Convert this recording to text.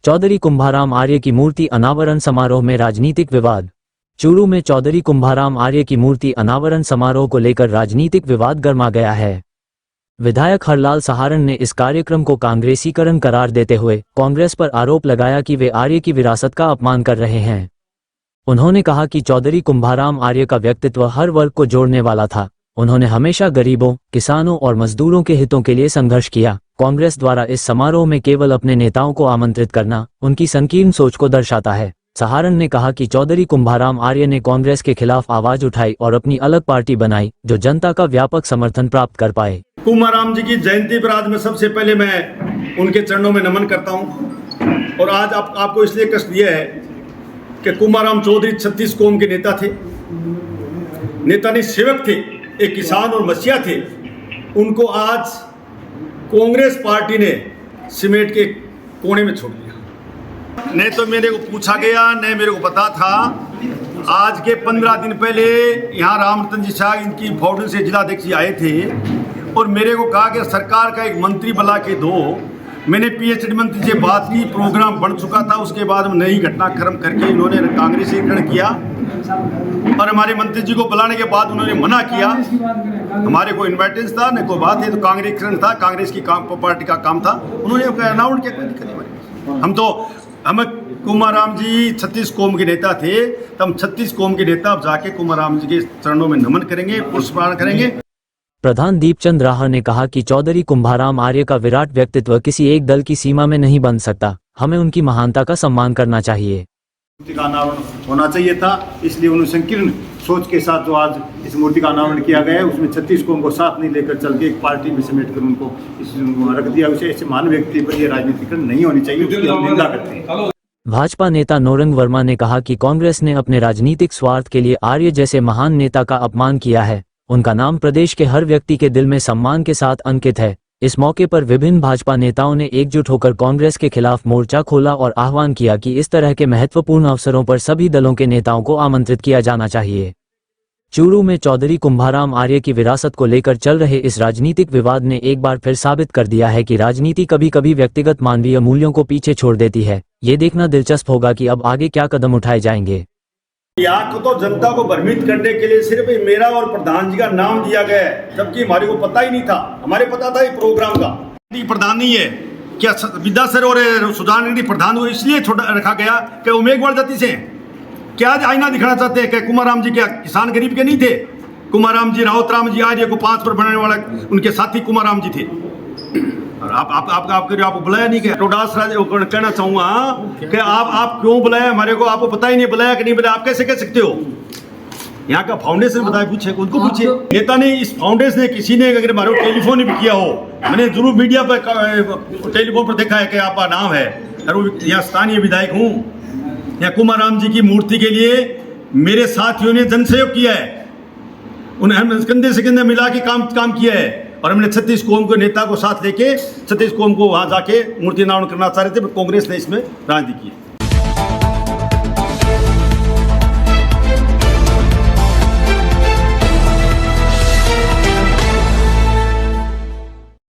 चौधरी कुंभाराम आर्य की मूर्ति अनावरण समारोह में राजनीतिक विवाद। चूरू में चौधरी कुंभाराम आर्य की मूर्ति अनावरण समारोह को लेकर राजनीतिक विवाद गर्मा गया है। विधायक हरलाल सहारण ने इस कार्यक्रम को कांग्रेसीकरण करार देते हुए कांग्रेस पर आरोप लगाया कि वे आर्य की विरासत का अपमान कर रहे हैं। उन्होंने कहा कि चौधरी कुंभाराम आर्य का व्यक्तित्व हर वर्ग को जोड़ने वाला था। उन्होंने हमेशा गरीबों, किसानों और मजदूरों के हितों के लिए संघर्ष किया। कांग्रेस द्वारा इस समारोह में केवल अपने नेताओं को आमंत्रित करना उनकी संकीर्ण सोच को दर्शाता है। सहारण ने कहा कि चौधरी कुंभाराम आर्य ने कांग्रेस के खिलाफ आवाज उठाई और अपनी अलग पार्टी बनाई जो जनता का व्यापक समर्थन प्राप्त कर पाए। कुंभाराम जी की जयंती पर आज मैं सबसे पहले मैं उनके चरणों में नमन करता हूं। और आज आपको इसलिए कष्ट दिया है कि कुंभाराम चौधरी 36 कौम के नेता थे, नेता नहीं सेवक थे, एक किसान और मसीहा थे। उनको आज कांग्रेस पार्टी ने सिमेट के कोने में छोड़ दिया। नहीं तो मेरे को पूछा गया, नहीं मेरे को पता था। आज के 15 दिन पहले यहाँ रामरतन जी शाह इनकी फाउंडेशन से जिलाध्यक्ष जी आए थे और मेरे को कहा कि सरकार का एक मंत्री बुला के दो। मैंने पीएचडी मंत्री से बात की, प्रोग्राम बन चुका था। उसके बाद में नई घटनाक्रम करके इन्होंने कांग्रेसीकरण किया और हमारे मंत्री जी को बुलाने के बाद उन्होंने मना किया। हमारे को इन्वाइटेंस था, न कोई बात है, तो कांग्रेसीकरण था, कांग्रेस की पार्टी का काम था। उन्होंने अनाउंस किया, कोई दिक्कत नहीं। हम कुंभाराम जी 36 कौम के नेता थे, तो हम 36 कौम के नेता अब जाके कुंभाराम जी के चरणों में नमन करेंगे, पुष्पार्पण करेंगे। प्रधान दीपचंद राह ने कहा कि चौधरी कुंभाराम आर्य का विराट व्यक्तित्व किसी एक दल की सीमा में नहीं बन सकता। हमें उनकी महानता का सम्मान करना चाहिए। मूर्ति का अनावरण होना चाहिए था, इसलिए उन्होंने संकीर्ण सोच के साथ जो आज इस मूर्ति का अनावरण किया गया है उसमें 36 कौम को साथ नहीं लेकर चल के एक पार्टी में समेट कर उनको रख दिया। उसे ऐसे महान व्यक्ति पर यह राजनीतिकरण नहीं होनी चाहिए, उसकी हम निंदा करते हैं। भाजपा नेता नौरंग वर्मा ने कहा कि कांग्रेस ने अपने राजनीतिक स्वार्थ के लिए आर्य जैसे महान नेता का अपमान किया है। उनका नाम प्रदेश के हर व्यक्ति के दिल में सम्मान के साथ अंकित है। इस मौके पर विभिन्न भाजपा नेताओं ने एकजुट होकर कांग्रेस के खिलाफ मोर्चा खोला और आह्वान किया कि इस तरह के महत्वपूर्ण अवसरों पर सभी दलों के नेताओं को आमंत्रित किया जाना चाहिए। चूरू में चौधरी कुंभाराम आर्य की विरासत को लेकर चल रहे इस राजनीतिक विवाद ने एक बार फिर साबित कर दिया है कि राजनीति कभी कभी व्यक्तिगत मानवीय मूल्यों को पीछे छोड़ देती है। ये देखना दिलचस्प होगा कि अब आगे क्या कदम उठाए जाएंगे। यहाँ को तो जनता को भ्रमित करने के लिए सिर्फ मेरा और प्रधान जी का नाम दिया गया है, जबकि हमारे को पता ही नहीं था। हमारे पता था ये प्रोग्राम का प्रधान नहीं है क्या, विद्या सर और सुजान रेड्डी प्रधान को इसलिए छोटा रखा गया कि वो मेघवाल जाति से क्या आईना दिखाना चाहते हैं कि कुंभाराम जी क्या किसान गरीब के नहीं थे। कुंभाराम जी राउत राम जी आर्य को 5 पर बनाने वाला उनके साथी कुंभाराम जी थे। और आपको बुलाया नहीं गया। टोडास राज कहना चाहूंगा कि आप क्यों बुलाया हमारे को, आपको पता ही नहीं बुलाया कि नहीं बुलाया, आप कैसे कह सकते हो। यहाँ का फाउंडेशन बताया, पूछे उनको पूछिए। नेता ने इस फाउंडेशन ने किसी ने अगर हमारे को टेलीफोन भी किया हो, मैंने जरूर मीडिया पर टेलीफोन पर देखा है कि आपका नाम है और यहाँ स्थानीय विधायक हूँ। यहाँ कुंभाराम जी की मूर्ति के लिए मेरे साथियों ने जन सहयोग किया है, उन्हें कंधे से कंधे मिला के काम किया है और हमने 36 कौम के नेता को साथ लेके 36 कौम को वहाँ जाके मूर्ति अनावरण करना चाह रहे थे, पर कांग्रेस ने इसमें राजनीति की।